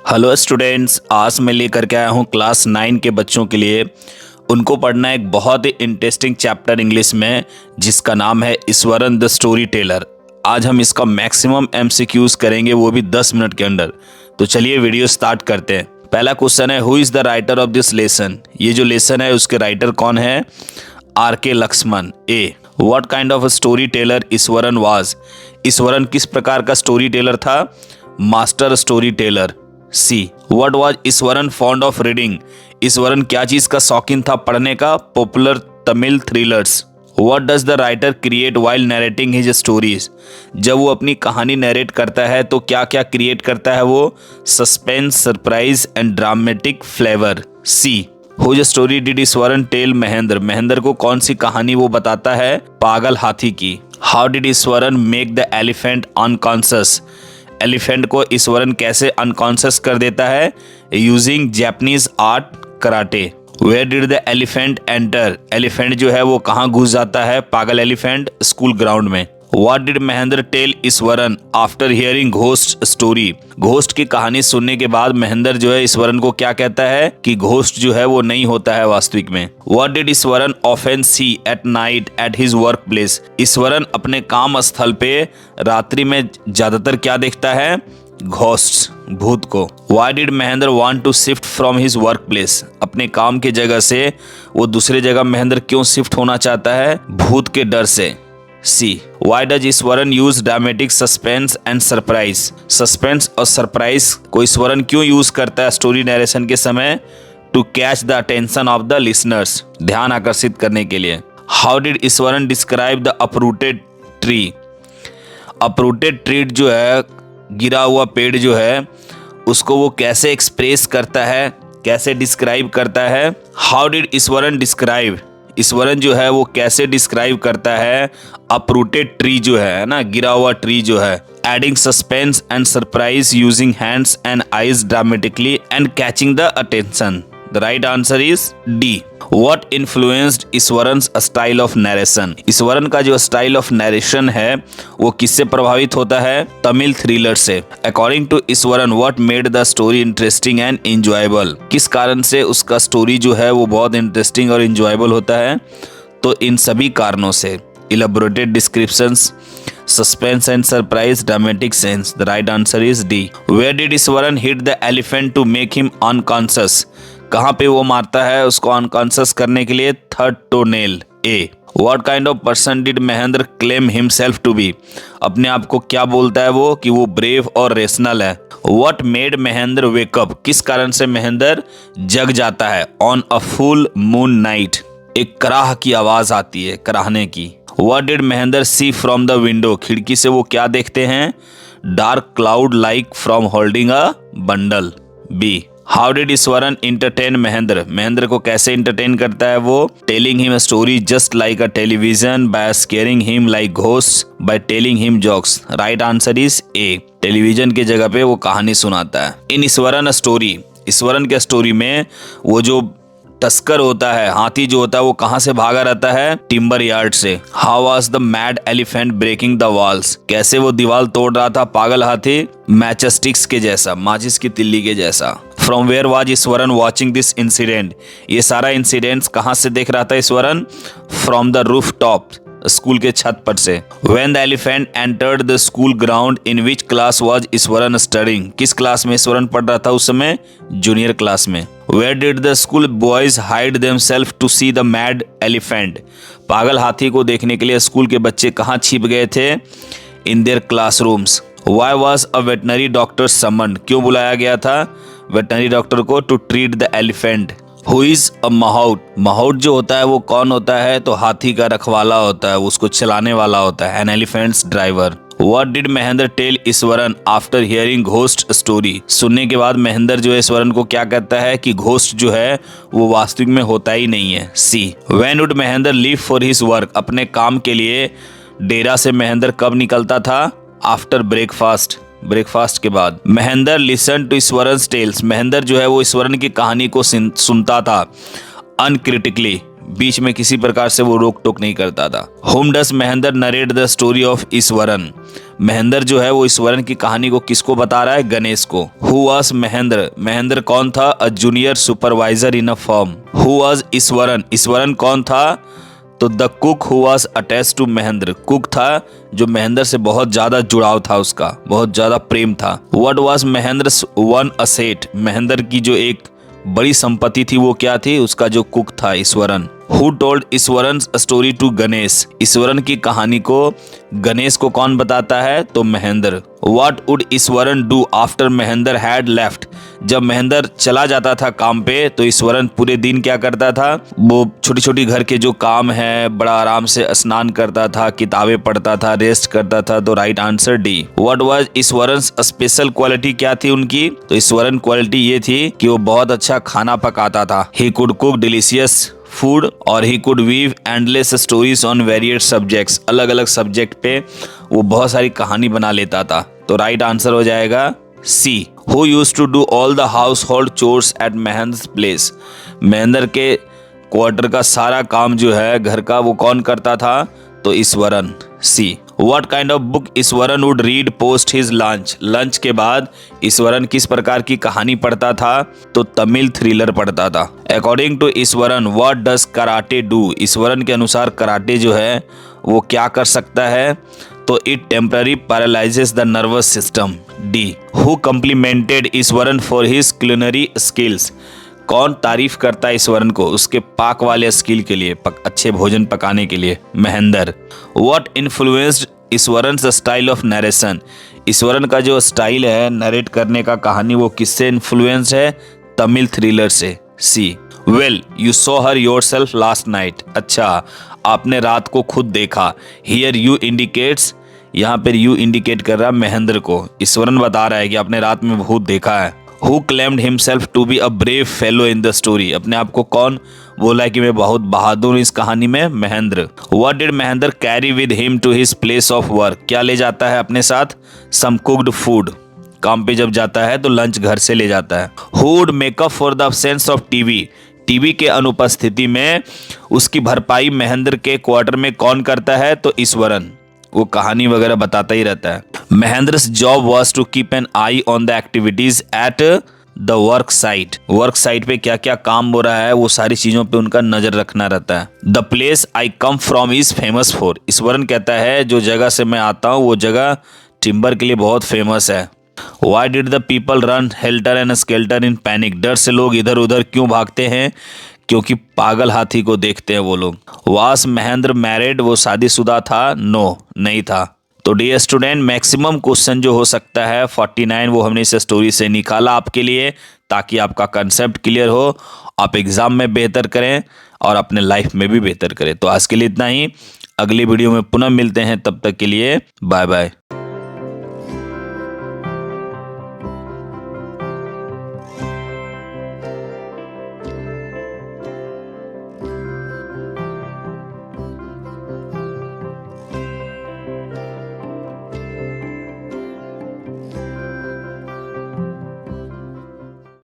Hello students, आज मैं लेकर के आया हूँ क्लास 9 के बच्चों के लिए। उनको पढ़ना एक बहुत ही इंटरेस्टिंग चैप्टर इंग्लिश में, जिसका नाम है ईश्वरन द स्टोरी टेलर। आज हम इसका मैक्सिमम एमसीक्यूज करेंगे, वो भी 10 मिनट के अंदर। तो चलिए वीडियो स्टार्ट करते हैं। पहला क्वेश्चन है, who is the writer of this lesson. ये जो लेसन है उसके राइटर कौन है? R K. Laxman. A, what kind of story teller Iswaran was. Iswaran किस प्रकार का स्टोरी टेलर था? Master story teller. C, what was Iswaran fond of reading. Iswaran क्या चीज का शौकीन था पढ़ने का? Popular Tamil thrillers. What does the writer create while narrating his stories. जब वो अपनी कहानी नरेट करता है तो क्या क्या क्रिएट करता है वो? Suspense, surprise and dramatic flavour. C, whose story did Iswaran tell Mahendra. Mahendra को कौन सी कहानी वो बताता है? पागल हाथी की। How did Iswaran make the elephant unconscious. Elephant को ईश्वरन कैसे अनकॉन्शियस कर देता है? Using Japanese art karate. Where did the elephant enter. Elephant जो है वो कहाँ घुस जाता है? पागल एलिफेंट स्कूल ग्राउंड में। What did Mahendra tell Eswaran after hearing ghost story. Ghost की कहानी सुनने के बाद महेंद्र जो है ईश्वरन को क्या कहता है कि घोस्ट जो है वो नहीं होता है वास्तविक में। What did Iswaran often see at night at his work place. Iswaran अपने काम स्थल पे रात्रि में ज्यादातर क्या देखता है? घोस्ट, भूत को। Why did Mahendra want to shift from his work place। अपने काम के जगह से वो दूसरे जगह महेंद्र क्यों शिफ्ट होना चाहता है? भूत के डर से। C, why does Ishwaran use dramatic suspense and surprise. Suspense और सरप्राइज को ईश्वरन क्यों यूज करता है स्टोरी नरेशन के समय? To catch the attention of the listeners, ध्यान आकर्षित करने के लिए। How did Iswaran describe the uprooted tree. Uprooted tree जो है, गिरा हुआ पेड़ जो है, उसको वो कैसे एक्सप्रेस करता है, कैसे डिस्क्राइब करता है? How did Iswaran describe. Eswaran जो है वो कैसे डिस्क्राइब करता है अपरूटेड ट्री जो है ना, गिरा हुआ ट्री जो है? Adding suspense and surprise using hands and eyes dramatically and catching the attention. The right answer is D. What influenced Ishwaran's style of narration. Ishwaran का जो स्टाइल ऑफ नरेशन है वो किससे प्रभावित होता है? तमिल थ्रिलर से। According to Iswaran, what made the story interesting and enjoyable. किस कारण से उसका स्टोरी जो है वो बहुत इंटरेस्टिंग और इंजॉयबल होता है? तो इन सभी कारणों से। Elaborated descriptions, suspense and surprise, dramatic sense. The right answer is D. Where did Iswaran hit the elephant to make him unconscious. कहाँ पे वो मारता है उसको अनकॉन्शियस करने के लिए? Third toe nail. A, what kind of person did Mahendra claim himself to be. अपने आप को क्या बोलता है वो कि वो ब्रेव और रेशनल है? What made Mahendra wake up. किस कारण से महेंद्र जग जाता है? On a full moon night, एक कराह की आवाज आती है, कराहने की। What did Mahendra see from the window. खिड़की से वो क्या देखते हैं? Dark cloud like from holding a bundle. B, how did Iswaran entertain Mahendra. Mahendra को कैसे इंटरटेन करता है वो? Telling him story just like a television, by squaring him like ghost, by telling him jokes. Right answer is a. Television के जगह पे वो कहानी सुनाता है। इन ईश्वरन स्टोरी, ईश्वरन के स्टोरी में वो जो टस्कर होता है, हाथी जो होता है, वो कहाँ से भागा रहता है? टिम्बर यार्ड से। How was the mad elephant breaking the walls. कैसे वो दीवार तोड़ रहा था पागल हाथी? मैचस्टिक्स के जैसा, माचिस की तिल्ली के जैसा। From where was Eswaran watching this incident. ये सारा इंसिडेंट्स कहाँ से देख रहा था Eswaran? From the roof top, school के छत पर से। When the elephant entered the school ground, in which class was Eswaran studying। किस क्लास में ईश्वरन पढ़ रहा था उस समय? जूनियर क्लास में। Where did the school boys hide themselves to see the mad elephant। पागल हाथी को देखने के लिए स्कूल के बच्चे कहाँ छिप गए थे? In their classrooms। Why was a veterinary doctor summoned। क्यों बुलाया गया था वेटनरी डॉक्टर को? To treat the elephant. Who is a mahout. Mahout जो होता है वो कौन होता है? तो हाथी का रखवाला होता है, उसको चलाने वाला होता है, an elephants driver. What did Mahendra tell Eswaran after hearing ghost story. सुनने के बाद महेंद्र जो है ईश्वरन को क्या कहता है कि घोस्ट जो है वो वास्तविक में होता ही नहीं है। C, when would Mahendra leave for his work. अपने काम के लिए डेरा से महेंद्र कब निकलता था? आफ्टर ब्रेकफास्ट, ब्रेकफास्ट के बाद। Mahendra listen to Eswaran tells. Mahendra जो है वो ईश्वरन की कहानी को सुनता था अनक्रिटिकली, बीच में किसी प्रकार से वो रोक टोक नहीं करता था। Whom does Mahendra narrate the story of Eswaran? Mahendra जो है वो ईश्वरन की कहानी को किसको बता रहा है? गणेश को। Who was Mahendra? महेंद्र कौन था? A junior supervisor in a firm. Who was Eswaran? Eswaran कौन था? तो the cook who was attach to Mahendra, cook था जो महेंद्र से बहुत ज्यादा जुड़ाव था, उसका बहुत ज्यादा प्रेम था। What was Mahendra one asset? Mahendra की जो एक बड़ी संपत्ति थी वो क्या थी? उसका जो कुक था Eswaran. Who told Eswaran story to Ganesh? Eswaran की कहानी को गणेश को कौन बताता है? तो Mahendra. What would Eswaran do after Mahendra had left? जब महेंद्र चला जाता था काम पे तो ईश्वरन पूरे दिन क्या करता था? वो छोटी छोटी घर के जो काम है बड़ा आराम से स्नान करता था, किताबें पढ़ता था, रेस्ट करता था। तो right answer D. What was Eswaran special quality? क्या थी उनकी? तो ईश्वरन क्वालिटी ये थी कि वो बहुत अच्छा खाना पकाता था। He could cook delicious food और he could weave endless stories on various subjects. अलग अलग सब्जेक्ट पे वो बहुत सारी कहानी बना लेता था। तो राइट आंसर हो जाएगा C. Who used to do all the household chores at Mahendra place? Mahendra के क्वार्टर का सारा काम जो है घर का वो कौन करता था? तो ईश्वरन। सी। What kind of book Eswaran would read post his lunch? Lunch के बाद ईश्वरन किस प्रकार की कहानी पढ़ता था? तो तमिल थ्रिलर पढ़ता था। According to Eswaran what does karate do? Eswaran के अनुसार कराटे जो है वो क्या कर सकता है? तो it temporarily paralyzes the nervous system। D। Who complimented Eswaran for his culinary skills? कौन तारीफ करता है ईश्वरन को उसके पाक वाले स्किल के लिए, अच्छे भोजन पकाने के लिए? Mahendra. What influenced Eswaran style of narration? Ishwaran का जो स्टाइल है नरेट करने का कहानी वो किससे इन्फ्लुएंस है? तमिल थ्रिलर से। C. Well you saw her yourself last night. अच्छा आपने रात को खुद देखा। हियर यू इंडिकेट्स, यहाँ पर यू इंडिकेट कर रहा है महेंद्र को। ईश्वरन बता रहा है कि आपने रात में भूत देखा है। Who claimed himself to be a brave fellow in the story? अपने आप को कौन बोला कि मैं बहुत बहादुर इस कहानी में? Mahendra. What did Mahendra carry with him to his place of work? क्या ले जाता है अपने साथ? Some cooked food। काम पे जब जाता है तो लंच घर से ले जाता है। Who would make up for the absence of TV? TV के अनुपस्थिति में उसकी भरपाई महेंद्र के क्वार्टर में कौन करता है? तो ईश्वरन। वो कहानी वगैरह बताता ही रहता है। महेंद्र's job was to keep an eye on the activities at the work site। Work site पे क्या क्या काम हो रहा है वो सारी चीजों पे उनका नजर रखना रहता है। The place I come from is famous for। Eswaran कहता है जो जगह से मैं आता हूँ वो जगह टिम्बर के लिए बहुत फेमस है। Why did the people run helter and skelter in panic? डर से लोग इधर उधर क्यों भागते हैं? क्योंकि पागल हाथी को देखते हैं वो लोग। Was Mahendra married? वो शादीशुदा था? नो नहीं था। तो डियर स्टूडेंट मैक्सिमम क्वेश्चन जो हो सकता है 49 वो हमने इस स्टोरी से निकाला आपके लिए ताकि आपका कंसेप्ट क्लियर हो, आप एग्जाम में बेहतर करें और अपने लाइफ में भी बेहतर करें। तो आज के लिए इतना ही, अगली वीडियो में पुनः मिलते हैं, तब तक के लिए बाय बाय।